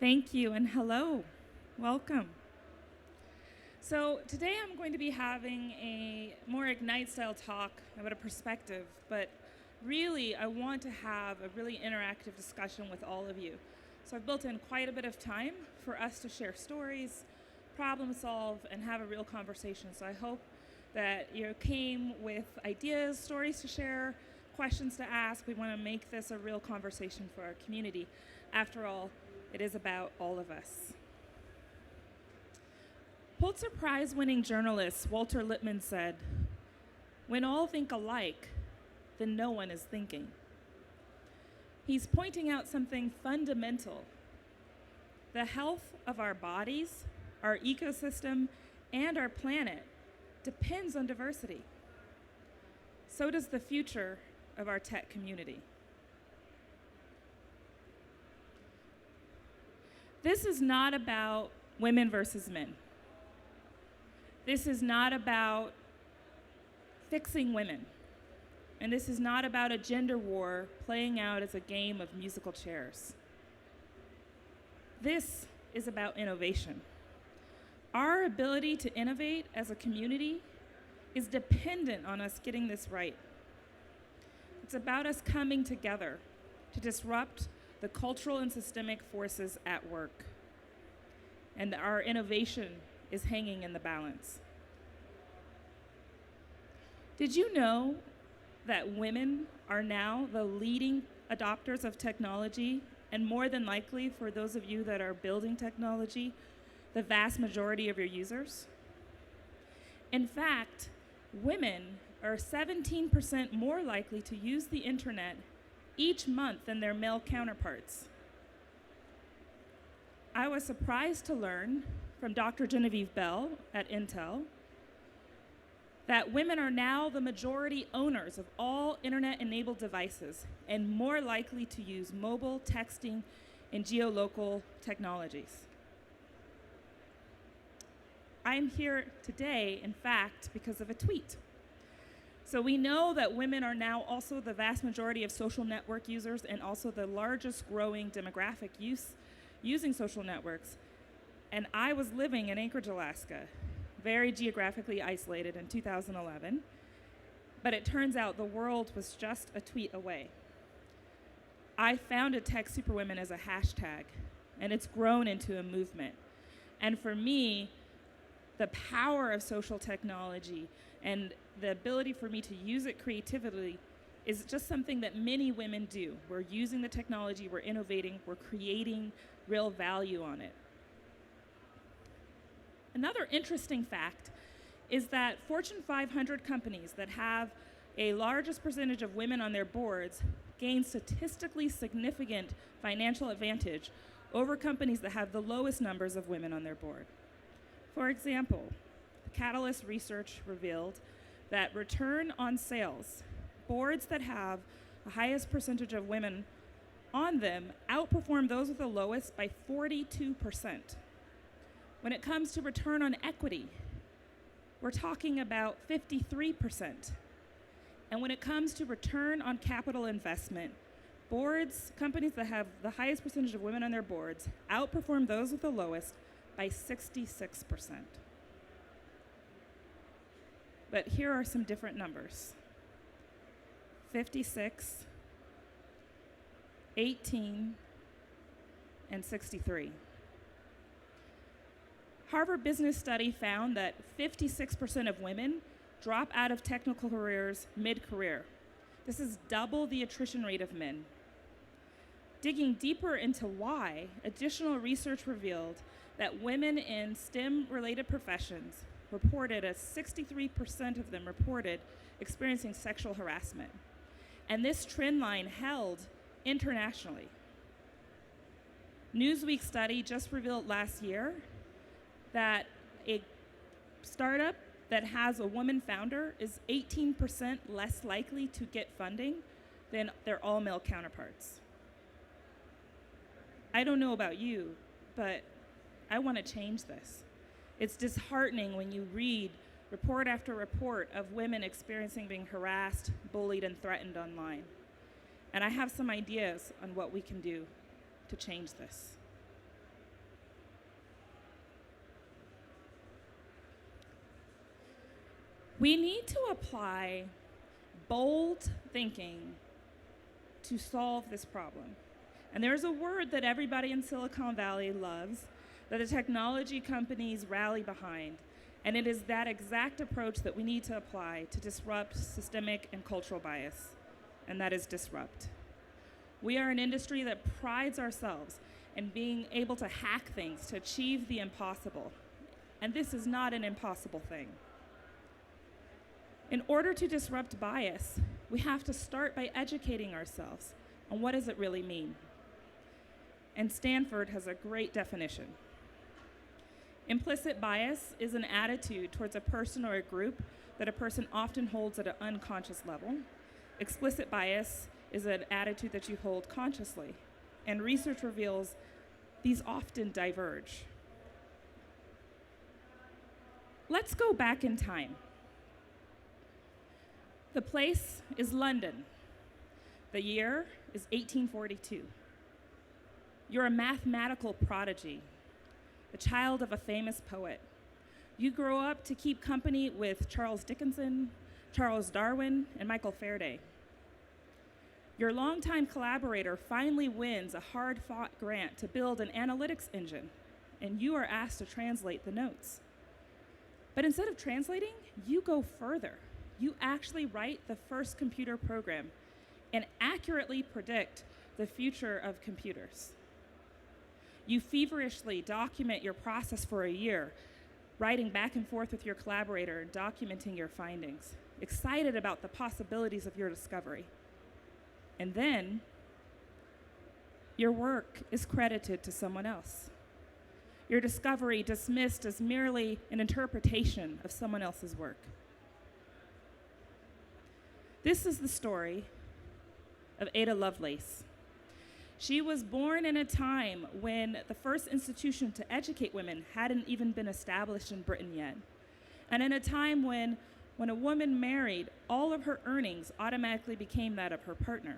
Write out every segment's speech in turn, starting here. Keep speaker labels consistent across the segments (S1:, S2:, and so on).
S1: Thank you, and hello. Welcome. So today I'm going to be having a more Ignite-style talk about a perspective, but really I want to have a really interactive discussion with all of you. So I've built in quite a bit of time for us to share stories, problem solve, and have a real conversation. So I hope that you came with ideas, stories to share, questions to ask. We want to make this a real conversation for our community. After all, it is about all of us. Pulitzer Prize-winning journalist Walter Lippmann said, "When all think alike, then no one is thinking." He's pointing out something fundamental. The health of our bodies, our ecosystem, and our planet depends on diversity. So does the future of our tech community. This is not about women versus men. This is not about fixing women. And this is not about a gender war playing out as a game of musical chairs. This is about innovation. Our ability to innovate as a community is dependent on us getting this right. It's about us coming together to disrupt the cultural and systemic forces at work. And our innovation is hanging in the balance. Did you know that women are now the leading adopters of technology, and more than likely, for those of you that are building technology, the vast majority of your users? In fact, women are 17% more likely to use the internet each month than their male counterparts. I was surprised to learn from Dr. Genevieve Bell at Intel that women are now the majority owners of all internet-enabled devices and more likely to use mobile, texting, and geolocal technologies. I'm here today, in fact, because of a tweet. So we know that women are now also the vast majority of social network users and also the largest growing demographic using social networks. And I was living in Anchorage, Alaska, very geographically isolated in 2011. But it turns out the world was just a tweet away. I founded Tech Superwomen as a hashtag, and it's grown into a movement. And for me, the power of social technology and the ability for me to use it creatively is just something that many women do. We're using the technology, we're innovating, we're creating real value on it. Another interesting fact is that Fortune 500 companies that have a largest percentage of women on their boards gain statistically significant financial advantage over companies that have the lowest numbers of women on their board. For example, Catalyst research revealed that return on sales, boards that have the highest percentage of women on them outperform those with the lowest by 42%. When it comes to return on equity, we're talking about 53%. And when it comes to return on capital investment, companies that have the highest percentage of women on their boards outperform those with the lowest by 66%. But here are some different numbers. 56, 18, and 63. Harvard Business Study found that 56% of women drop out of technical careers mid-career. This is double the attrition rate of men. Digging deeper into why, additional research revealed that women in STEM-related professions reported, 63% of them reported experiencing sexual harassment. And this trend line held internationally. Newsweek study just revealed last year that a startup that has a woman founder is 18% less likely to get funding than their all-male counterparts. I don't know about you, but I want to change this. It's disheartening when you read report after report of women experiencing being harassed, bullied, and threatened online. And I have some ideas on what we can do to change this. We need to apply bold thinking to solve this problem. And there's a word that everybody in Silicon Valley loves, that the technology companies rally behind, and it is that exact approach that we need to apply to disrupt systemic and cultural bias, and that is disrupt. We are an industry that prides ourselves in being able to hack things to achieve the impossible, and this is not an impossible thing. In order to disrupt bias, we have to start by educating ourselves on what does it really mean. And Stanford has a great definition. Implicit bias is an attitude towards a person or a group that a person often holds at an unconscious level. Explicit bias is an attitude that you hold consciously. And research reveals these often diverge. Let's go back in time. The place is London. The year is 1842. You're a mathematical prodigy, the child of a famous poet. You grow up to keep company with Charles Dickens, Charles Darwin, and Michael Faraday. Your longtime collaborator finally wins a hard-fought grant to build an analytics engine, and you are asked to translate the notes. But instead of translating, you go further. You actually write the first computer program and accurately predict the future of computers. You feverishly document your process for a year, writing back and forth with your collaborator and documenting your findings, excited about the possibilities of your discovery. And then, your work is credited to someone else. Your discovery dismissed as merely an interpretation of someone else's work. This is the story of Ada Lovelace. She was born in a time when the first institution to educate women hadn't even been established in Britain yet. And in a time when a woman married, all of her earnings automatically became that of her partner.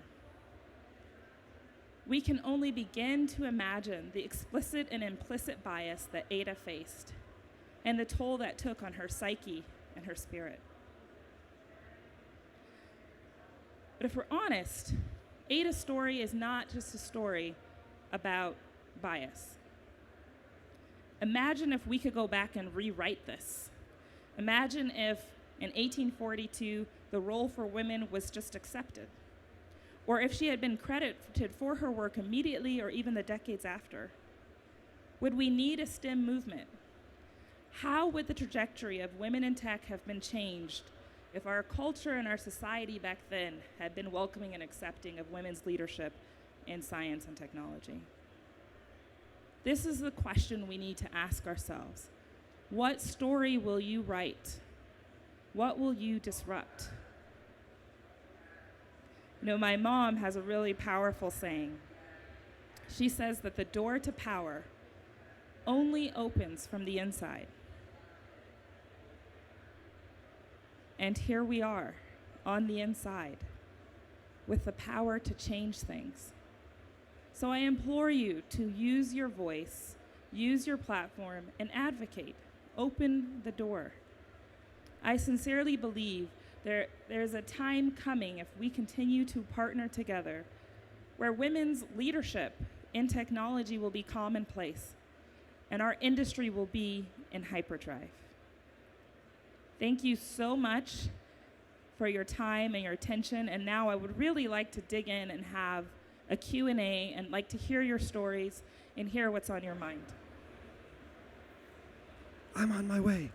S1: We can only begin to imagine the explicit and implicit bias that Ada faced and the toll that took on her psyche and her spirit. But if we're honest, Ada's story is not just a story about bias. Imagine if we could go back and rewrite this. Imagine if in 1842 the role for women was just accepted, or if she had been credited for her work immediately or even the decades after. Would we need a STEM movement? How would the trajectory of women in tech have been changed if our culture and our society back then had been welcoming and accepting of women's leadership in science and technology? This is the question we need to ask ourselves. What story will you write? What will you disrupt? You know, my mom has a really powerful saying. She says that the door to power only opens from the inside. And here we are, on the inside, with the power to change things. So I implore you to use your voice, use your platform, and advocate. Open the door. I sincerely believe there's a time coming, if we continue to partner together, where women's leadership in technology will be commonplace, and our industry will be in hyperdrive. Thank you so much for your time and your attention, and now I would really like to dig in and have a Q&A and like to hear your stories and hear what's on your mind.
S2: I'm on my way.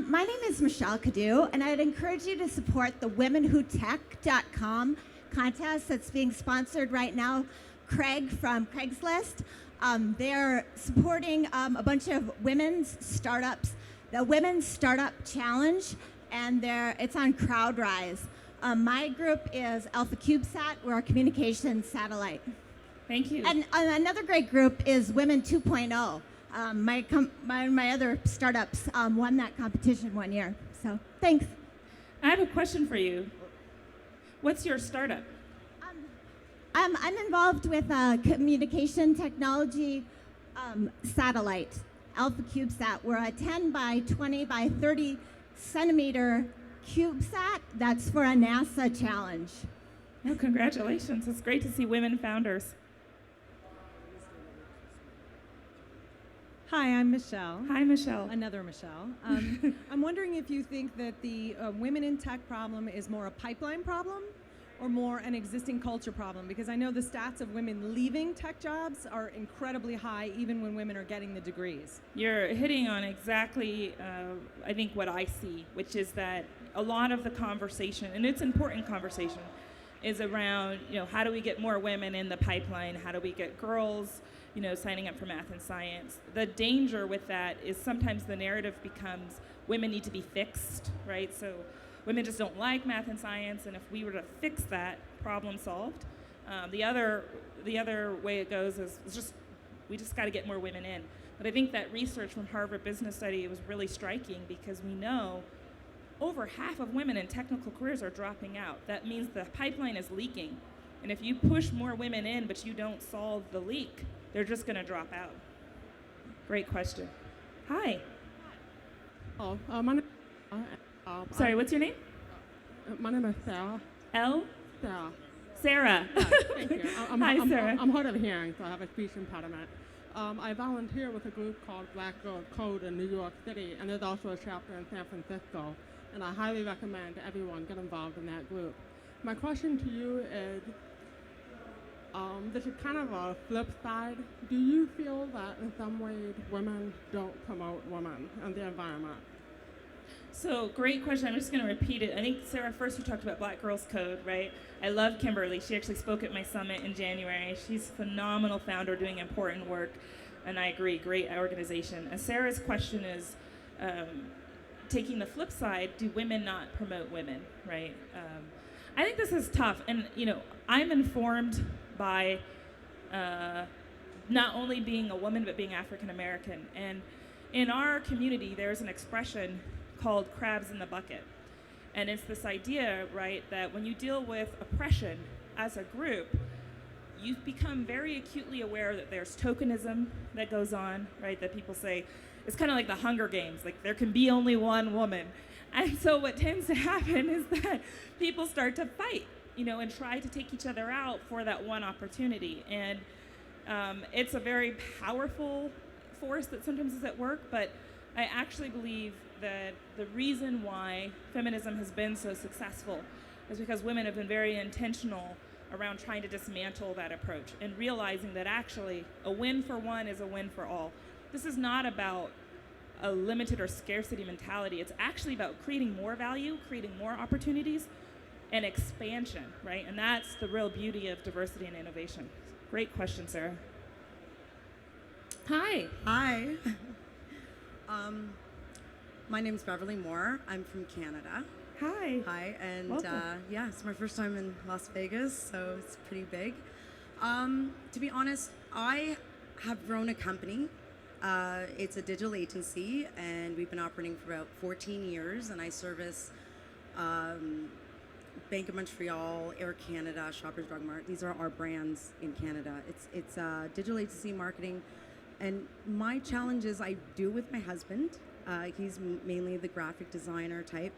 S3: My name is Michelle Cadu, and I'd encourage you to support the womenwhotech.com contest that's being sponsored right now. Craig from Craigslist. They're supporting a bunch of women's startups, the Women's Startup Challenge, and it's on CrowdRise. My group is Alpha CubeSat. We're a communications satellite.
S1: Thank you.
S3: And another great group is Women 2.0. My other startups won that competition one year. So thanks.
S1: I have a question for you. What's your startup?
S3: I'm involved with a communication technology satellite, Alpha CubeSat. We're a 10 by 20 by 30 centimeter CubeSat that's for a NASA challenge.
S1: Oh, congratulations. It's great to see women founders.
S2: Hi, I'm Michelle.
S1: Hi, Michelle.
S2: Another Michelle. I'm wondering if you think that the women in tech problem is more a pipeline problem or more an existing culture problem? Because I know the stats of women leaving tech jobs are incredibly high even when women are getting the degrees.
S1: You're hitting on exactly, I think, what I see, which is that a lot of the conversation, and it's important conversation, is around, how do we get more women in the pipeline? How do we get girls, signing up for math and science? The danger with that is sometimes the narrative becomes women need to be fixed, right? So women just don't like math and science, and if we were to fix that, problem solved. The other way it goes is we just got to get more women in. But I think that research from Harvard Business Study was really striking because we know over half of women in technical careers are dropping out. That means the pipeline is leaking. And if you push more women in but you don't solve the leak, they're just going to drop out. Great question. Hi.
S4: My name.
S1: Sorry, what's your name?
S4: My name is Sarah.
S1: Sarah.
S4: Sarah. Thank you.
S1: Hi, Sarah.
S4: I'm hard of hearing, so I have a speech impediment. I volunteer with a group called Black Girls Code in New York City, and there's also a chapter in San Francisco. And I highly recommend everyone get involved in that group. My question to you is, this is kind of a flip side. Do you feel that in some ways women don't promote women and the environment?
S1: So great question. I'm just going to repeat it. I think, Sarah, first you talked about Black Girls Code, right? I love Kimberly. She actually spoke at my summit in January. She's a phenomenal founder doing important work, and I agree, great organization. And Sarah's question is, taking the flip side, do women not promote women, right? I think this is tough, and I'm informed by not only being a woman, but being African American. And in our community, there's an expression called crabs in the bucket. And it's this idea, right, that when you deal with oppression as a group, you become very acutely aware that there's tokenism that goes on, right, that people say, it's kind of like the Hunger Games, like there can be only one woman. And so what tends to happen is that people start to fight, and try to take each other out for that one opportunity. And it's a very powerful force that sometimes is at work, but I actually believe that the reason why feminism has been so successful is because women have been very intentional around trying to dismantle that approach and realizing that actually a win for one is a win for all. This is not about a limited or scarcity mentality. It's actually about creating more value, creating more opportunities, and expansion, right? And that's the real beauty of diversity and innovation. Great question, Sarah. Hi.
S5: Hi. My name's Beverly Moore. I'm from Canada.
S1: Hi.
S5: Hi, and
S1: welcome.
S5: it's my first time in Las Vegas, so it's pretty big. To be honest, I have grown a company. It's a digital agency, and we've been operating for about 14 years, and I service Bank of Montreal, Air Canada, Shoppers Drug Mart. These are our brands in Canada. It's digital agency marketing, and my challenges I do with my husband. He's mainly the graphic designer type,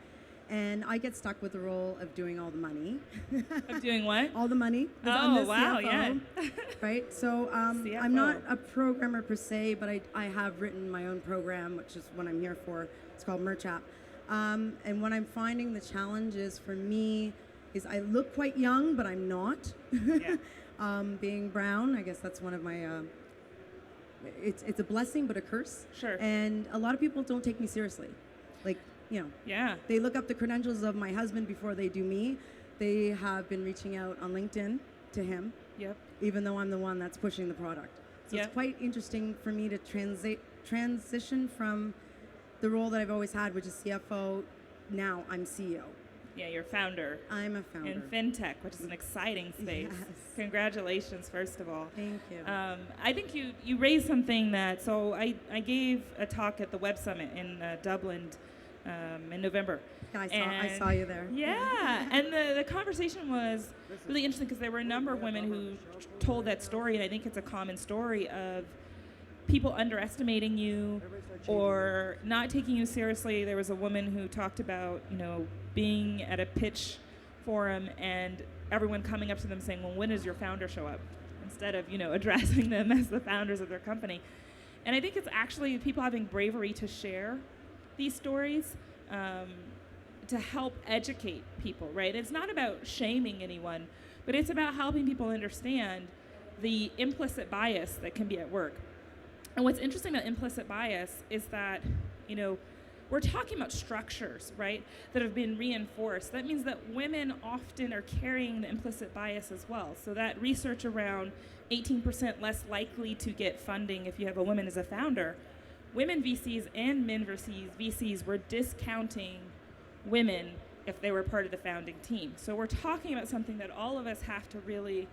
S5: and I get stuck with the role of doing all the money.
S1: Of doing what?
S5: All the money.
S1: Oh, wow, yeah.
S5: Right, so I'm not a programmer per se, but I have written my own program, which is what I'm here for. It's called Merch App. And what I'm finding the challenge is for me is I look quite young, but I'm not.
S1: Yeah.
S5: Being brown, I guess that's one of my, it's a blessing, but a curse.
S1: Sure.
S5: And a lot of people don't take me seriously. Like,
S1: Yeah.
S5: they look up the credentials of my husband before they do me. They have been reaching out on LinkedIn to him.
S1: Yep.
S5: Even though I'm the one that's pushing the product. So
S1: Yep.
S5: it's quite interesting for me to transition from the role that I've always had, which is CFO. Now I'm CEO.
S1: Yeah, you're a founder.
S5: I'm a founder.
S1: In fintech, which is an exciting space.
S5: Yes.
S1: Congratulations, first of all.
S5: Thank you.
S1: I think you raised something that, so I gave a talk at the Web Summit in Dublin in November.
S5: I saw you there.
S1: Yeah, and the conversation was really interesting because there were a number of women who told that story, and I think it's a common story of people underestimating you or not taking you seriously. There was a woman who talked about, being at a pitch forum and everyone coming up to them saying, well, when does your founder show up? Instead of, addressing them as the founders of their company. And I think it's actually people having bravery to share these stories to help educate people, right? It's not about shaming anyone, but it's about helping people understand the implicit bias that can be at work. And what's interesting about implicit bias is that, we're talking about structures, right, that have been reinforced. That means that women often are carrying the implicit bias as well. So that research around 18% less likely to get funding if you have a woman as a founder, women VCs and men VCs were discounting women if they were part of the founding team. So we're talking about something that all of us have to really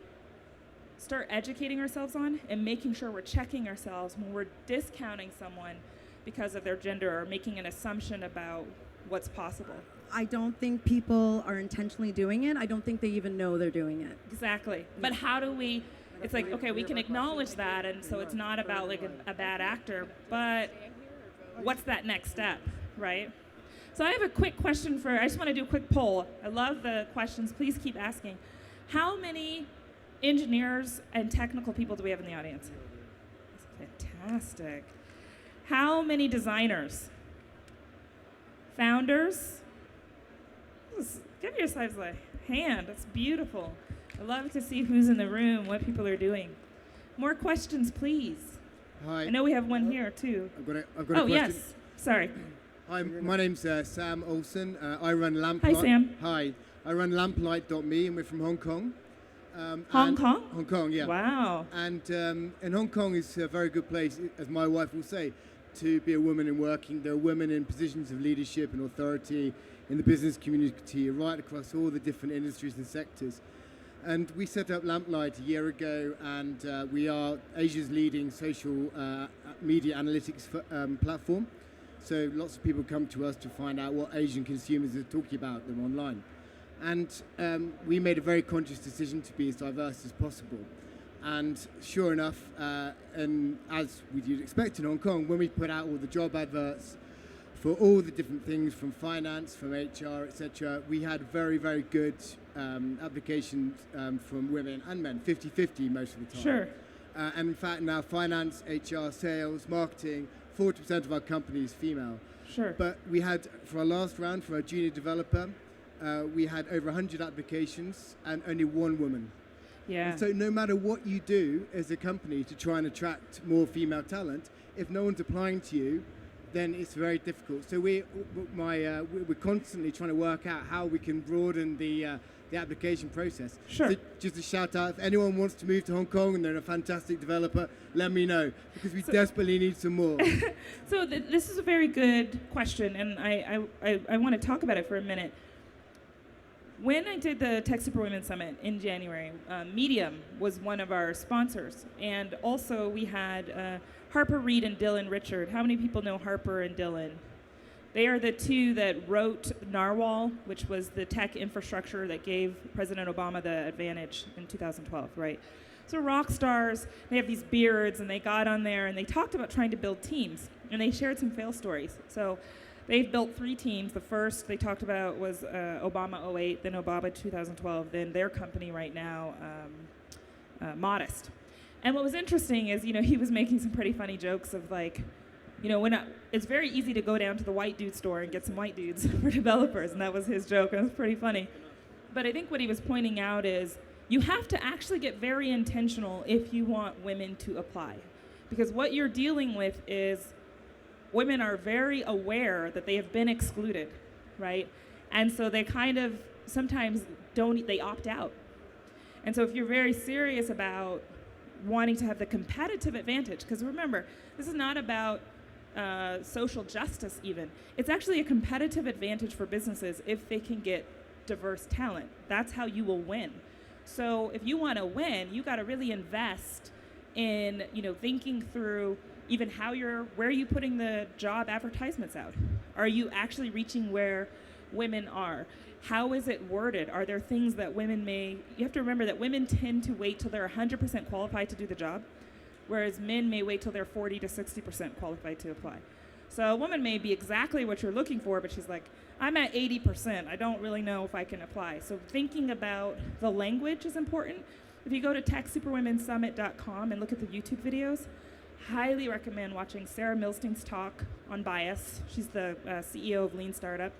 S1: start educating ourselves on and making sure we're checking ourselves when we're discounting someone because of their gender or making an assumption about what's possible.
S5: I don't think people are intentionally doing it. I don't think they even know they're doing it.
S1: Exactly. But how do we, it's like, okay, we can acknowledge that, and so it's not about like a bad actor, but what's that next step, right? So I have a quick question I just want to do a quick poll. I love the questions. Please keep asking. How many engineers and technical people do we have in the audience? That's fantastic. How many designers? Founders? Give yourselves a hand. That's beautiful. I love to see who's in the room, what people are doing. More questions, please.
S6: Hi.
S1: I know we have one here, too.
S6: I've got a
S1: Oh,
S6: question.
S1: yes. Sorry.
S6: Hi, my name's Sam Olsen. I run Lamplight.
S1: Hi, Sam.
S6: Hi. I run Lamplight.me, and we're from Hong Kong.
S1: Hong Kong?
S6: Hong Kong, yeah.
S1: Wow.
S6: And Hong Kong is a very good place, as my wife will say, to be a woman in working. There are women in positions of leadership and authority in the business community right across all the different industries and sectors. And we set up Lamplight a year ago, and we are Asia's leading social media analytics platform. So lots of people come to us to find out what Asian consumers are talking about them online. And we made a very conscious decision to be as diverse as possible. And sure enough, and as you'd expect in Hong Kong, when we put out all the job adverts for all the different things from finance, from HR, etc., we had very, very good applications from women and men, 50-50 most of the time.
S1: Sure.
S6: And in fact, now finance, HR, sales, marketing, 40% of our company is female.
S1: Sure.
S6: But we had, for our last round, for our junior developer, we had over 100 applications and only one woman.
S1: Yeah.
S6: And so no matter what you do as a company to try and attract more female talent, if no one's applying to you, then it's very difficult. So we're constantly trying to work out how we can broaden the application process.
S1: Sure.
S6: So just a shout out, if anyone wants to move to Hong Kong and they're a fantastic developer, let me know, because we desperately need some more.
S1: So this is a very good question, and I want to talk about it for a minute. When I did the Tech Superwomen Summit in January, Medium was one of our sponsors, and also we had Harper Reed and Dylan Richard. How many people know Harper and Dylan? They are the two that wrote Narwhal, which was the tech infrastructure that gave President Obama the advantage in 2012, right? So rock stars, they have these beards, and they got on there, and they talked about trying to build teams, and they shared some fail stories. So they've built 3 teams. The first they talked about was Obama 08, then Obama 2012, then their company right now, Modest. And what was interesting is, he was making some pretty funny jokes of like, it's very easy to go down to the white dude store and get some white dudes for developers, and that was his joke, and it was pretty funny. But I think what he was pointing out is you have to actually get very intentional if you want women to apply. Because what you're dealing with is women are very aware that they have been excluded, right? And so they kind of sometimes they opt out. And so if you're very serious about wanting to have the competitive advantage, because remember, this is not about social justice even. It's actually a competitive advantage for businesses if they can get diverse talent. That's how you will win. So if you want to win, you got to really invest in, thinking through even where are you putting the job advertisements out? Are you actually reaching where women are? How is it worded? Are there things that you have to remember that women tend to wait till they're 100% qualified to do the job, whereas men may wait till they're 40 to 60% qualified to apply. So a woman may be exactly what you're looking for, but she's like, I'm at 80%. I don't really know if I can apply. So thinking about the language is important. If you go to techsuperwomensummit.com and look at the YouTube videos, highly recommend watching Sarah Milstein's talk on bias. She's the CEO of Lean Startup.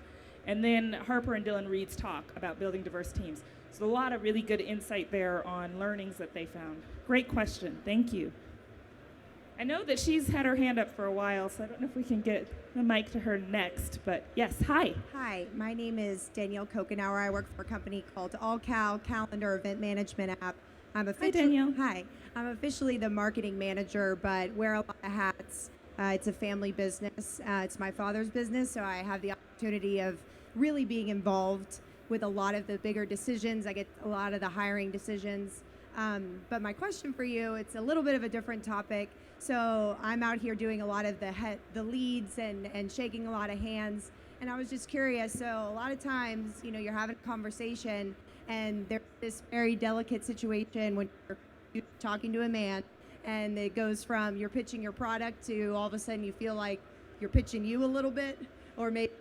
S1: And then Harper and Dylan Reed's talk about building diverse teams. So a lot of really good insight there on learnings that they found. Great question. Thank you. I know that she's had her hand up for a while, so I don't know if we can get the mic to her next. But yes, hi.
S7: Hi, my name is Danielle Kokenauer. I work for a company called AllCal Calendar Event Management App.
S1: Hi, Danielle.
S7: Hi. I'm officially the marketing manager, but wear a lot of hats. It's a family business. It's my father's business, so I have the opportunity of really being involved with a lot of the bigger decisions. I get a lot of the hiring decisions. But my question for you, it's a little bit of a different topic. So I'm out here doing a lot of the leads and shaking a lot of hands. And I was just curious. So a lot of times, you're having a conversation and there's this very delicate situation when you're talking to a man, and it goes from you're pitching your product to all of a sudden you feel like you're pitching you a little bit, or maybe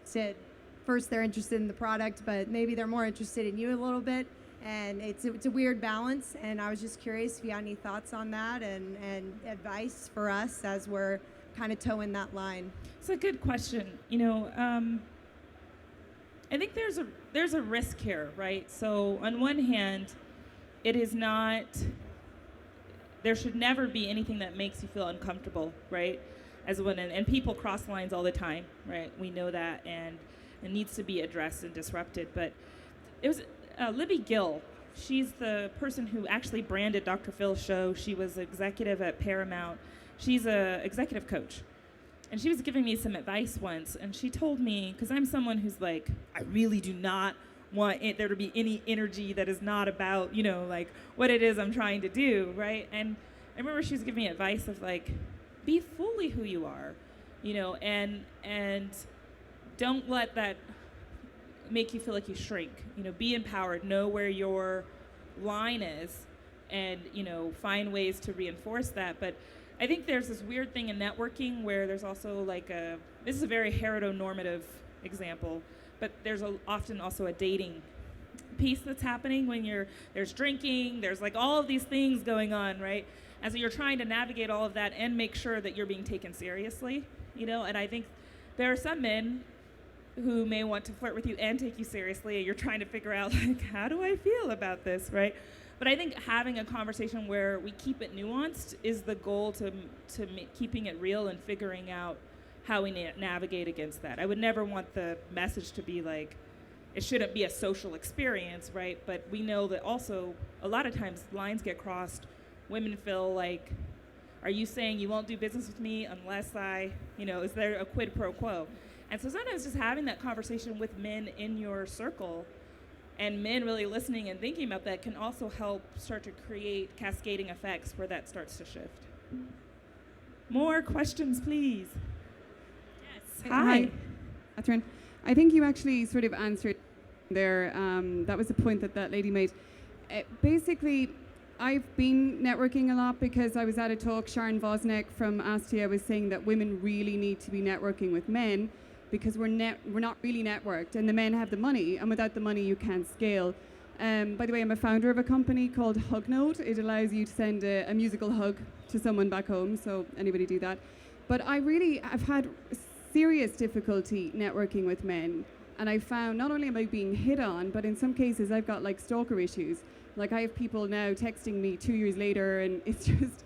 S7: said first they're interested in the product, but maybe they're more interested in you a little bit. And it's a weird balance, and I was just curious if you had any thoughts on that and advice for us as we're kind of towing that line.
S1: It's a good question. I think there's a risk here, right? So on one hand, there should never be anything that makes you feel uncomfortable, right? As a woman, and people cross lines all the time, right? We know that, and it needs to be addressed and disrupted. But it was Libby Gill. She's the person who actually branded Dr. Phil's show. She was executive at Paramount. She's an executive coach. And she was giving me some advice once, and she told me, because I'm someone who's like, I really do not want there to be any energy that is not about, like what it is I'm trying to do, right? And I remember she was giving me advice of like, be fully who you are, and don't let that make you feel like you shrink. Be empowered, know where your line is, and find ways to reinforce that. But I think there's this weird thing in networking where there's also like this is a very heteronormative example, but there's often also a dating piece that's happening when there's drinking, there's like all of these things going on, right? And so you're trying to navigate all of that and make sure that you're being taken seriously, and I think there are some men who may want to flirt with you and take you seriously, and you're trying to figure out like, how do I feel about this, right? But I think having a conversation where we keep it nuanced is the goal to keeping it real and figuring out how we navigate against that. I would never want the message to be like, it shouldn't be a social experience, right? But we know that also a lot of times lines get crossed. Women feel like, are you saying you won't do business with me unless is there a quid pro quo? And so sometimes just having that conversation with men in your circle and men really listening and thinking about that can also help start to create cascading effects where that starts to shift. More questions, please. Yes. Hi.
S8: Cathryn. I think you actually sort of answered there. That was the point that lady made. Basically, I've been networking a lot because I was at a talk. Sharon Vosnek from Astia was saying that women really need to be networking with men because we're not really networked, and the men have the money, and without the money you can't scale. By the way, I'm a founder of a company called HugNote. It allows you to send a musical hug to someone back home, so anybody do that. But I've had serious difficulty networking with men, and I found not only am I being hit on, but in some cases I've got like stalker issues. Like I have people now texting me 2 years later, and it's just,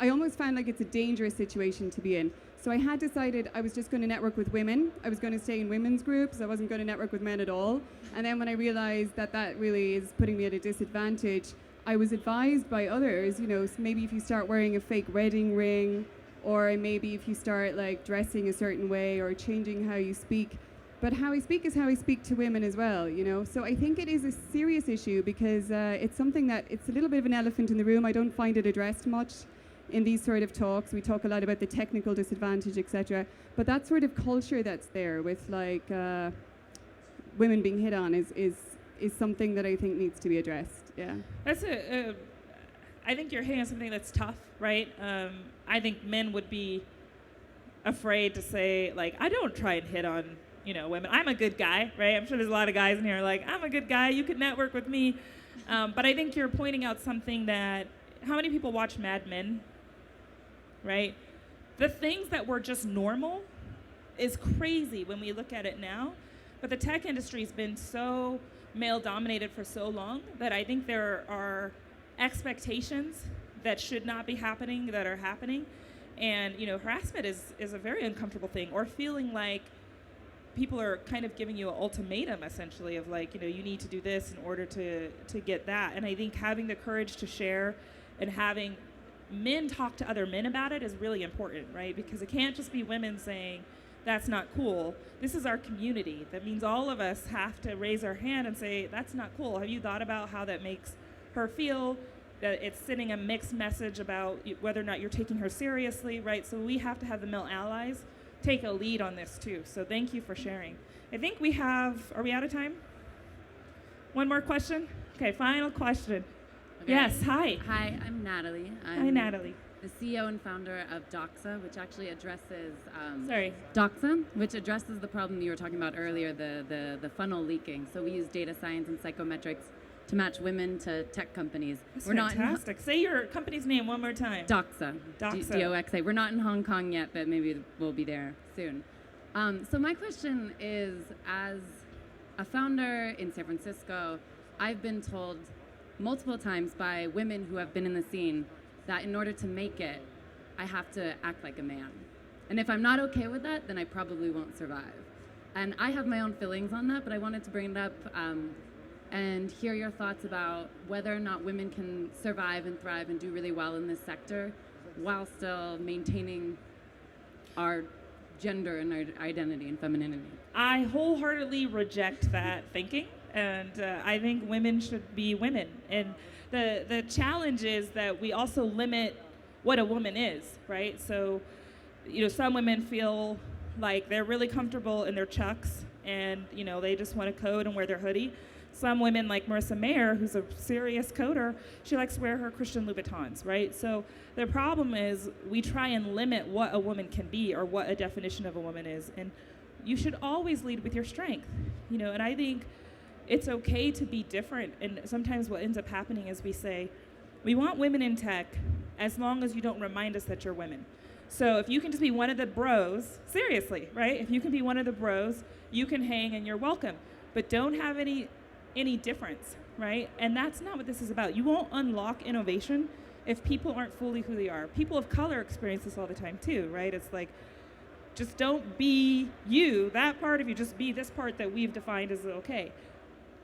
S8: I almost found like it's a dangerous situation to be in. So I had decided I was just going to network with women. I was going to stay in women's groups. I wasn't going to network with men at all. And then when I realized that really is putting me at a disadvantage, I was advised by others, maybe if you start wearing a fake wedding ring, or maybe if you start like dressing a certain way or changing how you speak. But how I speak is how I speak to women as well, So I think it is a serious issue because it's something that it's a little bit of an elephant in the room. I don't find it addressed much. in these sort of talks. We talk a lot about the technical disadvantage, etc. But that sort of culture that's there with like women being hit on is something that I think needs to be addressed. Yeah.
S1: That's I think you're hitting on something that's tough, right? I think men would be afraid to say, like, I don't try and hit on, women. I'm a good guy, right? I'm sure there's a lot of guys in here like, I'm a good guy. You could network with me. But I think you're pointing out something that, how many people watch Mad Men, right? The things that were just normal is crazy when we look at it now. But the tech industry's been so male-dominated for so long that I think there are expectations that should not be happening that are happening. And, harassment is a very uncomfortable thing, or feeling like people are kind of giving you an ultimatum, essentially, of like, you need to do this in order to get that. And I think having the courage to share and having men talk to other men about it is really important, right? Because it can't just be women saying, that's not cool. This is our community. That means all of us have to raise our hand and say, that's not cool. Have you thought about how that makes her feel? That it's sending a mixed message about whether or not you're taking her seriously, right? So we have to have the male allies take a lead on this too. So thank you for sharing. I think are we out of time? One more question? Okay, final question. Okay. Yes, hi.
S9: Hi, I'm Natalie.
S1: Hi, Natalie.
S9: The CEO and founder of Doxa, which actually addresses which addresses the problem you were talking about earlier, the funnel leaking. So we use data science and psychometrics to match women to tech companies.
S1: That's fantastic. Say your company's name one more time.
S9: Doxa. Doxa. We're not in Hong Kong yet, but maybe we'll be there soon. So my question is, as a founder in San Francisco, I've been told multiple times by women who have been in the scene that in order to make it, I have to act like a man. And if I'm not okay with that, then I probably won't survive. And I have my own feelings on that, but I wanted to bring it up and hear your thoughts about whether or not women can survive and thrive and do really well in this sector while still maintaining our gender and our identity and femininity.
S1: I wholeheartedly reject that thinking, and I think women should be women. And the challenge is that we also limit what a woman is, right? So, some women feel like they're really comfortable in their chucks and, they just want to code and wear their hoodie. Some women, like Marissa Mayer, who's a serious coder, she likes to wear her Christian Louboutins, right? So the problem is we try and limit what a woman can be or what a definition of a woman is. And you should always lead with your strength, and I think it's okay to be different. And sometimes what ends up happening is we say, we want women in tech as long as you don't remind us that you're women. So if you can just be one of the bros, seriously, right? If you can be one of the bros, you can hang and you're welcome. But don't have any difference, right? And that's not what this is about. You won't unlock innovation if people aren't fully who they are. People of color experience this all the time too, right? It's like, just don't be you, that part of you, just be this part that we've defined as okay.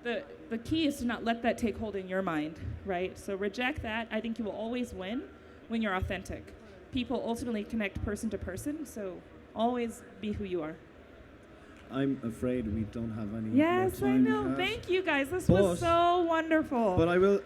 S1: The key is to not let that take hold in your mind, right? So reject that. I think you will always win when you're authentic. People ultimately connect person to person, so always be who you are.
S10: I'm afraid we don't have any more
S1: Yes,
S10: time.
S1: I know. Thank you guys. This was so wonderful.
S10: But I will